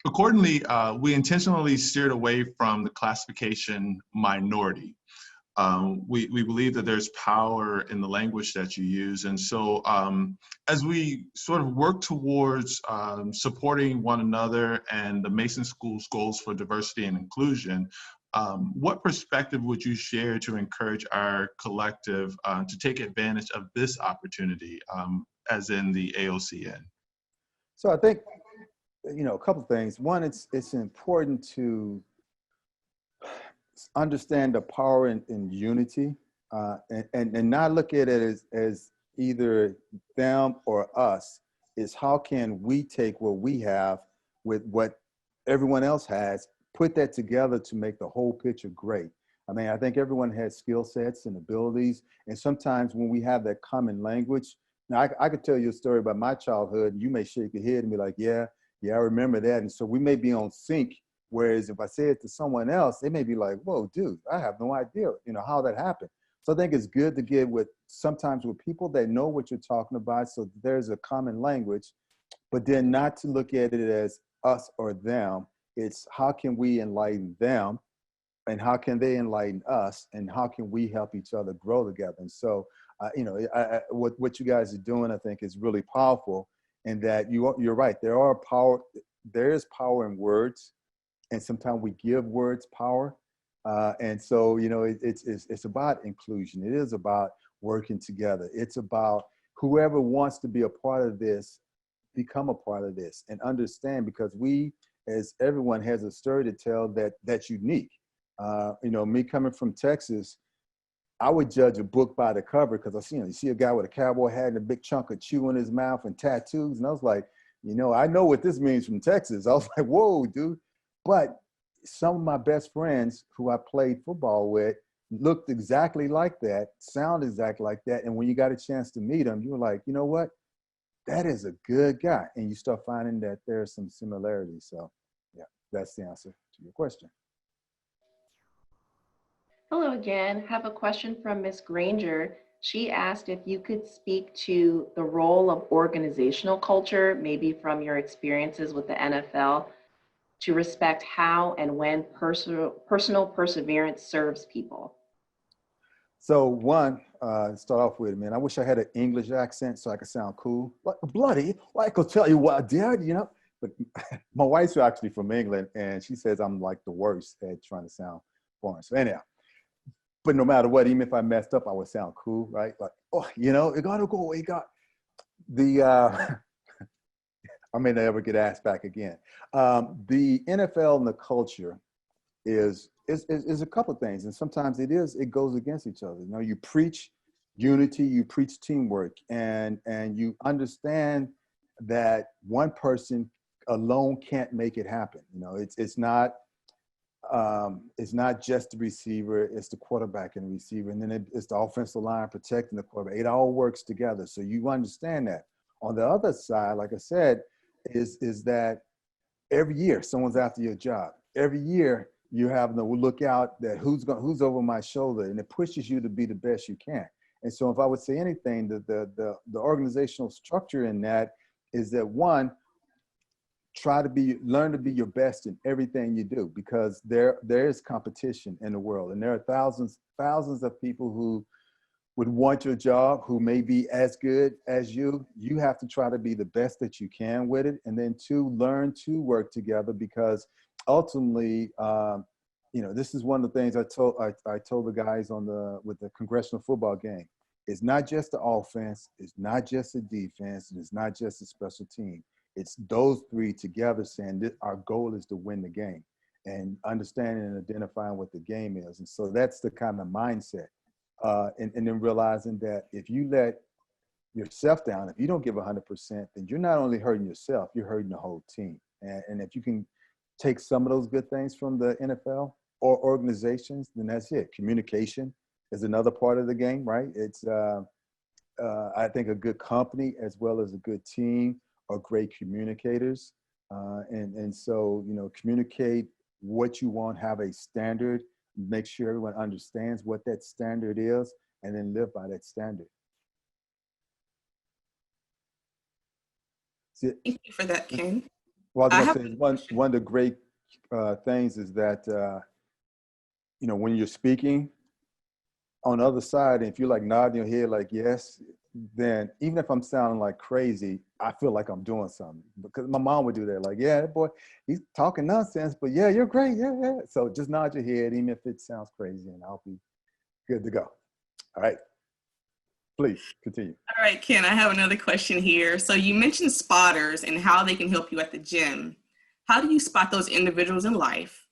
Accordingly, we intentionally steered away from the classification minority. We believe that there's power in the language that you use. And so as we sort of work towards supporting one another and the Mason School's goals for diversity and inclusion, what perspective would you share to encourage our collective to take advantage of this opportunity, as in the AOCN? So I think you know, a couple of things. One, it's important to understand the power in unity, and not look at it as either them or us. Is how can we take what we have with what everyone else has, put that together to make the whole picture great. I mean, I think everyone has skill sets and abilities, and sometimes when we have that common language, now I could tell you a story about my childhood, and you may shake your head and be like, yeah, I remember that. And so we may be on sync. Whereas if I say it to someone else, they may be like, whoa, dude, I have no idea, you know, how that happened. So I think it's good to get with sometimes with people that know what you're talking about. So there's a common language, but then not to look at it as us or them. It's how can we enlighten them, and how can they enlighten us, and how can we help each other grow together. And so, you know, what you guys are doing, I think, is really powerful. And that you're right. There is power in words. And sometimes we give words power. And so, you know, it's about inclusion. It is about working together. It's about whoever wants to be a part of this, become a part of this and understand, because we, as everyone has a story to tell that's unique. You know, me coming from Texas, I would judge a book by the cover, because you see a guy with a cowboy hat and a big chunk of chew in his mouth and tattoos. And I was like, you know, I know what this means from Texas. I was like, whoa, dude. But some of my best friends who I played football with looked exactly like that, sound exactly like that. And when you got a chance to meet them, you were like, you know what? That is a good guy. And you start finding that there's some similarities. So yeah, that's the answer to your question. Hello again. Have a question from Miss Granger. She asked if you could speak to the role of organizational culture, maybe from your experiences with the NFL, to respect how and when personal perseverance serves people. So one, start off with, man, I wish I had an English accent so I could sound cool. Like, bloody, well, I could tell you what I did, you know? But my wife's actually from England, and she says I'm like the worst at trying to sound foreign. So anyhow, but no matter what, even if I messed up, I would sound cool, right? Like, oh, you know, it gotta go, it got the, I may never get asked back again. The NFL and the culture is a couple of things, and sometimes it goes against each other. You know, you preach unity, you preach teamwork, and you understand that one person alone can't make it happen. You know, it's not just the receiver, it's the quarterback and the receiver, and then it's the offensive line protecting the quarterback. It all works together, so you understand that. On the other side, like I said, is that every year someone's after your job. Every year you have to look out that who's over my shoulder, and it pushes you to be the best you can. And so if I would say anything, the organizational structure in that is that, one, learn to be your best in everything you do, because there is competition in the world, and there are thousands of people who would want your job, who may be as good as you. You have to try to be the best that you can with it. And then two, learn to work together, because ultimately, you know, this is one of the things I told the guys with the congressional football game. It's not just the offense, it's not just the defense, and it's not just the special team. It's those three together saying that our goal is to win the game, and understanding and identifying what the game is. And so that's the kind of mindset. And then realizing that if you let yourself down, if you don't give 100%, then you're not only hurting yourself, you're hurting the whole team. And if you can take some of those good things from the NFL or organizations, then that's it. Communication is another part of the game, right? It's, I think a good company as well as a good team are great communicators. And so, you know, communicate what you want, have a standard, make sure everyone understands what that standard is, and then live by that standard. Thank you for that, Ken. Well, I was going to say, one of the great things is that, you know, when you're speaking, on the other side, if you're like nodding your head like yes, then even if I'm sounding like crazy, I feel like I'm doing something. Because my mom would do that, like, yeah, boy, he's talking nonsense, but yeah, you're great, yeah. So just nod your head, even if it sounds crazy, and I'll be good to go. All right. Please continue. All right, Ken, I have another question here. So you mentioned spotters and how they can help you at the gym. How do you spot those individuals in life?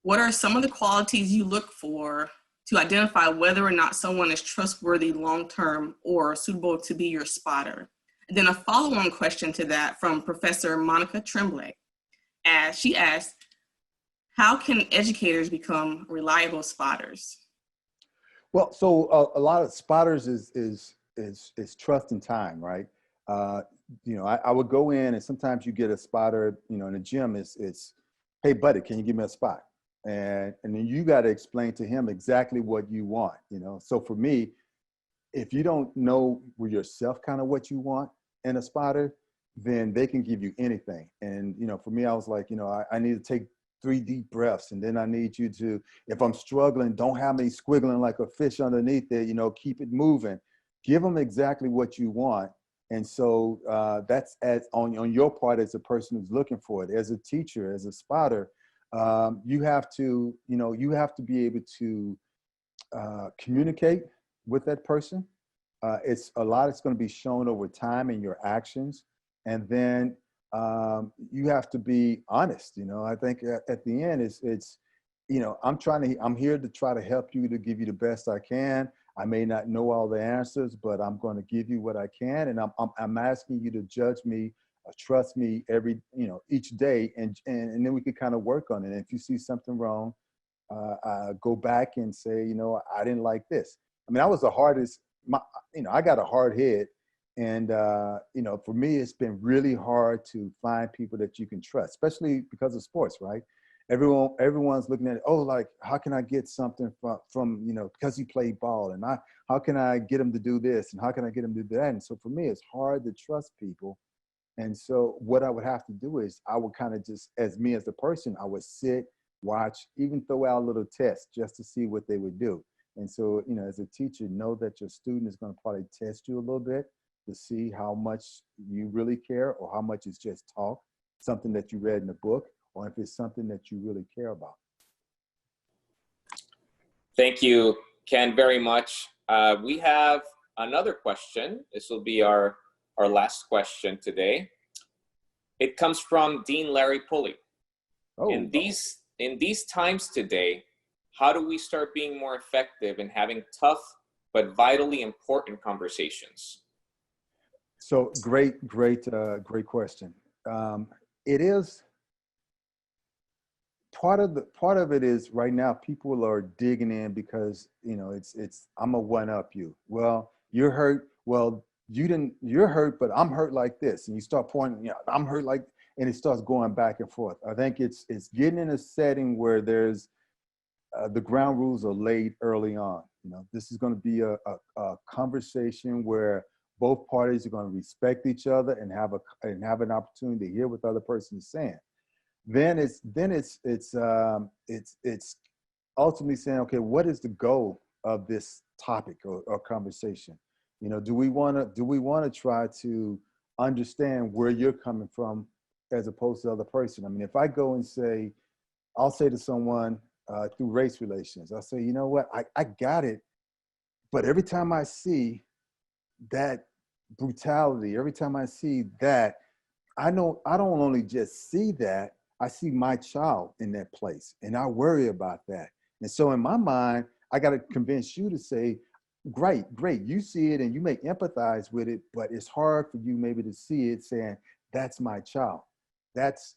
What are some of the qualities you look for to identify whether or not someone is trustworthy long-term or suitable to be your spotter? And then a follow-on question to that from Professor Monica Tremblay. She asked, how can educators become reliable spotters? Well, so a lot of spotters is trust and time, right? You know, I would go in, and sometimes you get a spotter, you know, in the gym. It's hey, buddy, can you give me a spot? And then you got to explain to him exactly what you want, you know. So for me, if you don't know yourself kind of what you want in a spotter, then they can give you anything. And, you know, for me, I was like, you know, I need to take 3 deep breaths. And then I need you to, if I'm struggling, don't have me squiggling like a fish underneath it, you know, keep it moving. Give them exactly what you want. And so that's on your part as a person who's looking for it. As a teacher, as a spotter, you have to, you know, you have to be able to communicate with that person. It's going to be shown over time in your actions. And then you have to be honest. You know, I think at the end it's, you know, I'm here to try to help you, to give you the best I can. I may not know all the answers, but I'm going to give you what I can. And I'm asking you to judge me, trust me each day. And then we could kind of work on it. And if you see something wrong, go back and say, you know, I didn't like this. I mean, that was the hardest, I got a hard head. And, you know, for me, it's been really hard to find people that you can trust, especially because of sports, right? Everyone's looking at it, oh, like, how can I get something from you know, because he played ball, and how can I get him to do this, and how can I get him to do that? And so for me, it's hard to trust people. And so what I would have to do is I would kind of just, as me as a person, I would sit, watch, even throw out a little test just to see what they would do. And so, you know, as a teacher, know that your student is going to probably test you a little bit to see how much you really care, or how much is just talk, something that you read in a book, or if it's something that you really care about. Thank you, Ken, very much. We have another question. This will be our last question today. It comes from Dean Larry Pulley. Oh, in these times today, how do we start being more effective in having tough but vitally important conversations? So great question. It is part of it is right now people are digging in because, you know, it's I'm a one up you. Well, you're hurt. Well, you're hurt, but I'm hurt like this. And you start pointing, you know, I'm hurt like, and it starts going back and forth. I think it's getting in a setting where there's the ground rules are laid early on. You know, this is going to be a conversation where both parties are going to respect each other and have an opportunity to hear what the other person is saying. Then it's ultimately saying, okay, what is the goal of this topic or conversation? You know, do we want to try to understand where you're coming from as opposed to the other person? I mean, if I go and say, I'll say to someone through race relations, I'll say, you know what, I got it, but every time I see that brutality, every time I see that, I don't only just see that, I see my child in that place, and I worry about that. And so in my mind, I got to convince you to say, great, you see it and you may empathize with it, but it's hard for you maybe to see it saying, that's my child. That's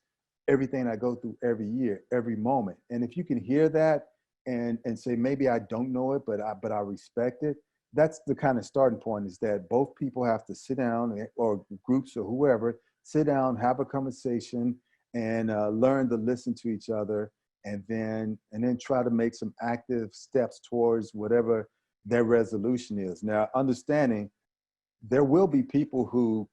everything I go through every year, every moment. And if you can hear that and say, maybe I don't know it, but I respect it, that's the kind of starting point, is that both people have to sit down, or groups or whoever, sit down, have a conversation, and learn to listen to each other, and then try to make some active steps towards whatever their resolution is. Now, understanding there will be people who,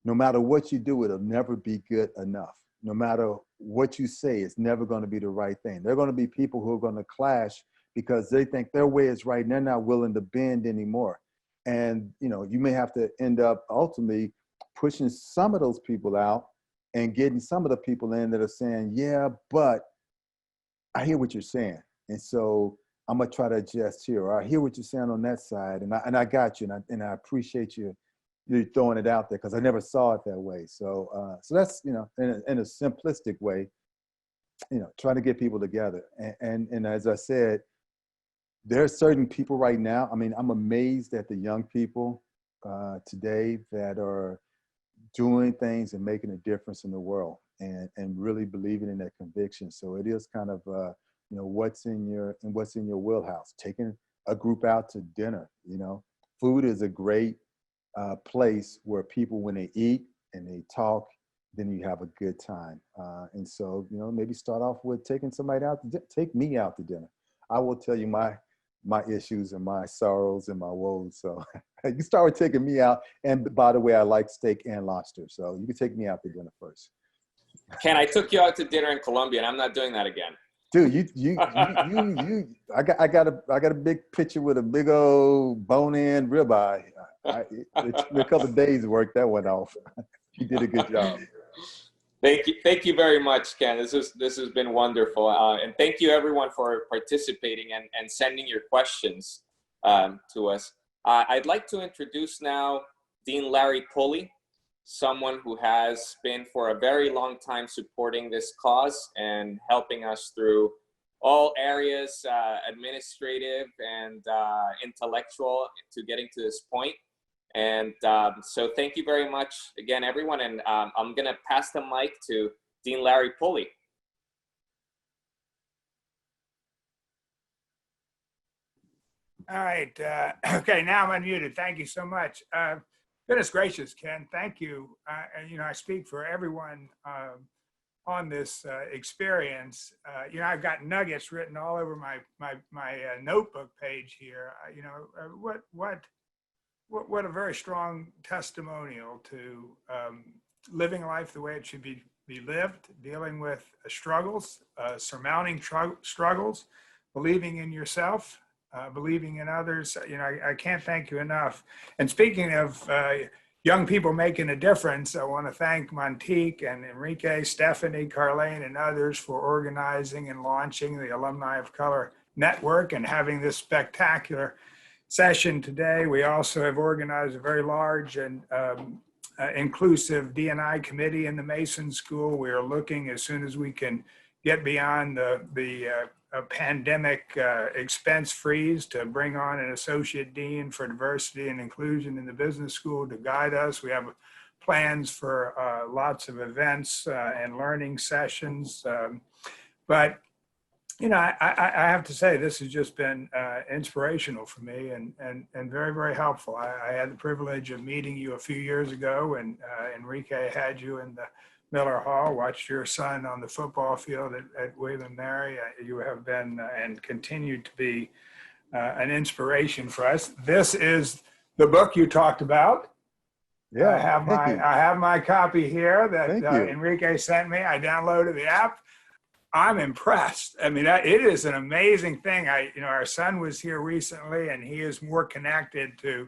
no matter what you do, it'll never be good enough. No matter what you say, it's never going to be the right thing. There are going to be people who are going to clash because they think their way is right and they're not willing to bend anymore. And, you know, you may have to end up ultimately pushing some of those people out and getting some of the people in that are saying, yeah, but I hear what you're saying. And so I'm gonna try to adjust here, or I hear what you're saying on that side, and I got you, and I appreciate you throwing it out there, because I never saw it that way. So so that's, you know, in a simplistic way, you know, trying to get people together. And as I said, there are certain people right now. I mean, I'm amazed at the young people today that are doing things and making a difference in the world, and really believing in that conviction. So it is kind of you know, what's in your wheelhouse. Taking a group out to dinner. You know, food is a great place where people, when they eat and they talk, then you have a good time. And so, you know, maybe start off with taking somebody out. Take me out to dinner. I will tell you my issues and my sorrows and my woes. So you start with taking me out. And by the way, I like steak and lobster. So you can take me out to dinner first. Ken, I took you out to dinner in Colombia, and I'm not doing that again. Dude, I got a big picture with a big old bone-in ribeye. A couple of days work, that went off. You did a good job. Thank you very much, Ken. This has been wonderful, and thank you everyone for participating and sending your questions to us. I'd like to introduce now Dean Larry Cooley, someone who has been for a very long time supporting this cause and helping us through all areas, administrative and intellectual, to getting to this point. And so thank you very much again, everyone. And I'm going to pass the mic to Dean Larry Cooley. All right. Okay, now I'm unmuted. Thank you so much. Goodness gracious, Ken, thank you. And, you know, I speak for everyone on this experience. You know, I've got nuggets written all over my notebook page here. You know, what a very strong testimonial to living life the way it should be lived, dealing with struggles, surmounting struggles, believing in yourself, believing in others. You know, I can't thank you enough. And speaking of young people making a difference, I want to thank Montique and Enrique, Stephanie, Carlene, and others for organizing and launching the Alumni of Color Network and having this spectacular session today. We also have organized a very large and inclusive D&I committee in the Mason School. We are looking, as soon as we can get beyond the pandemic expense freeze, to bring on an associate dean for diversity and inclusion in the business school to guide us. We have plans for lots of events and learning sessions. But you know, I have to say, this has just been inspirational for me and very, very helpful. I had the privilege of meeting you a few years ago, and Enrique had you in the Miller Hall, watched your son on the football field at William & Mary. You have been and continue to be an inspiration for us. This is the book you talked about. Yeah, I have my copy here that Enrique sent me. I downloaded the app. I'm impressed. I mean, it is an amazing thing. You know, our son was here recently, and he is more connected to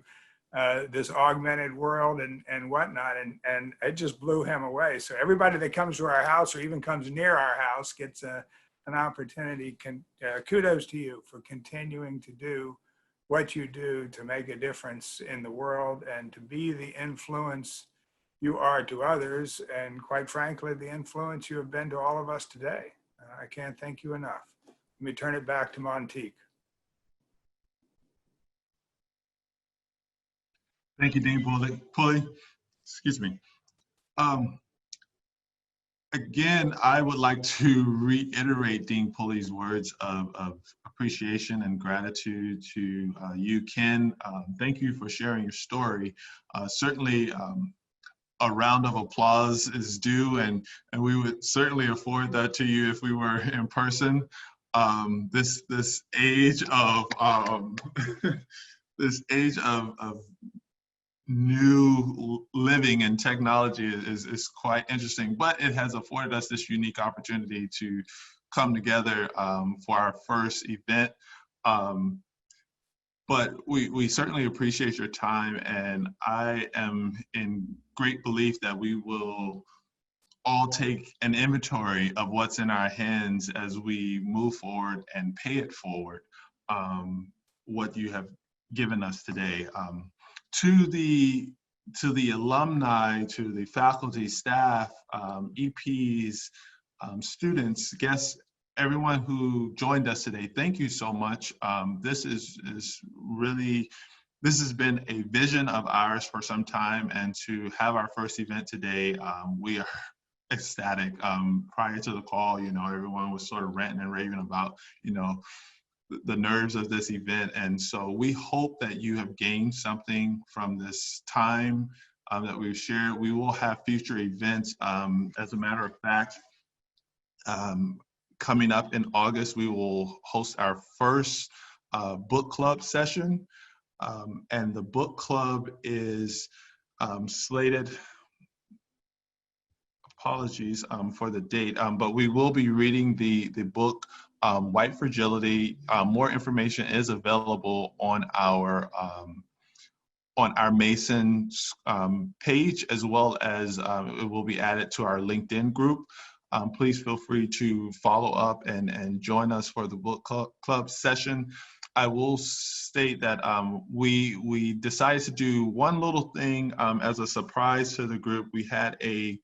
this augmented world and whatnot, and it just blew him away. So everybody that comes to our house or even comes near our house gets an opportunity. Kudos to you for continuing to do what you do to make a difference in the world and to be the influence you are to others, and quite frankly, the influence you have been to all of us today. I can't thank you enough. Let me turn it back to Montique. Thank you, Dean Cooley. Excuse me. Again, I would like to reiterate Dean Cooley's words of appreciation and gratitude to you, Ken. Thank you for sharing your story. Certainly, a round of applause is due, and we would certainly afford that to you if we were in person. This age of this age of new living and technology is quite interesting, but it has afforded us this unique opportunity to come together for our first event. But we certainly appreciate your time, and I am in great belief that we will all take an inventory of what's in our hands as we move forward and pay it forward. what you have given us today. To the alumni, to the faculty, staff, EPs, students, guests, everyone who joined us today, thank you so much. This has been a vision of ours for some time, and to have our first event today, we are ecstatic. Prior to the call, everyone was sort of ranting and raving about, the nerves of this event. And so we hope that you have gained something from this time that we've shared. We will have future events. As a matter of fact, coming up in August, we will host our first book club session. And the book club is slated, apologies for the date, but we will be reading the book White Fragility. More information is available on our Mason page, as well as it will be added to our LinkedIn group. Please feel free to follow up and join us for the book club session. I will state that we decided to do one little thing as a surprise to the group. We had a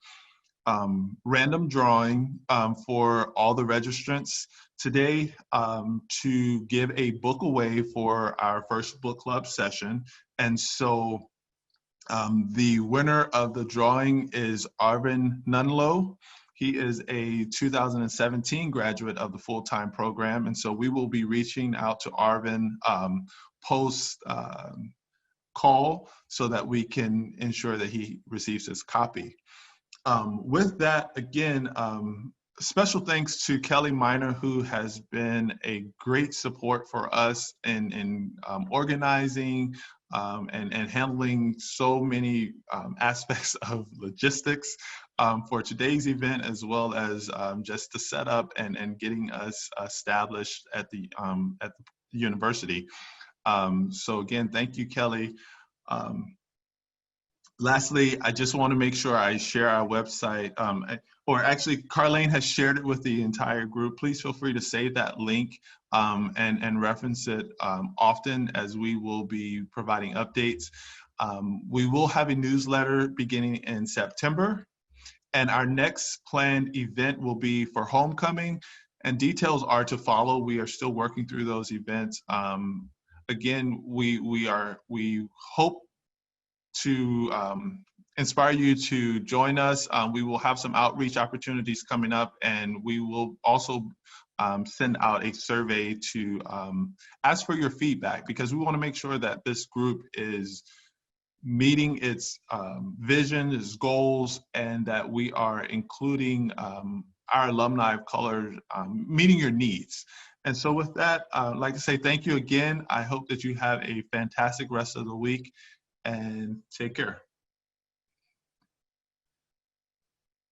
random drawing for all the registrants today to give a book away for our first book club session. And so the winner of the drawing is Arvin Nunlow. He is a 2017 graduate of the full-time program. And so we will be reaching out to Arvin post call so that we can ensure that he receives his copy. With that, again, special thanks to Kelly Miner, who has been a great support for us in organizing and handling so many aspects of logistics for today's event, as well as just the setup and getting us established at the university. So again, thank you, Kelly. Lastly, I just want to make sure I share our website, or actually Carlene has shared it with the entire group. Please feel free to save that link and reference it often, as we will be providing updates. We will have a newsletter beginning in September, and our next planned event will be for homecoming, and details are to follow. We are still working through those events. Again, we hope to inspire you to join us. We will have some outreach opportunities coming up, and we will also send out a survey to ask for your feedback, because we want to make sure that this group is meeting its vision, its goals, and that we are including our alumni of color, meeting your needs. And so with that, I'd like to say thank you again. I hope that you have a fantastic rest of the week, and take care.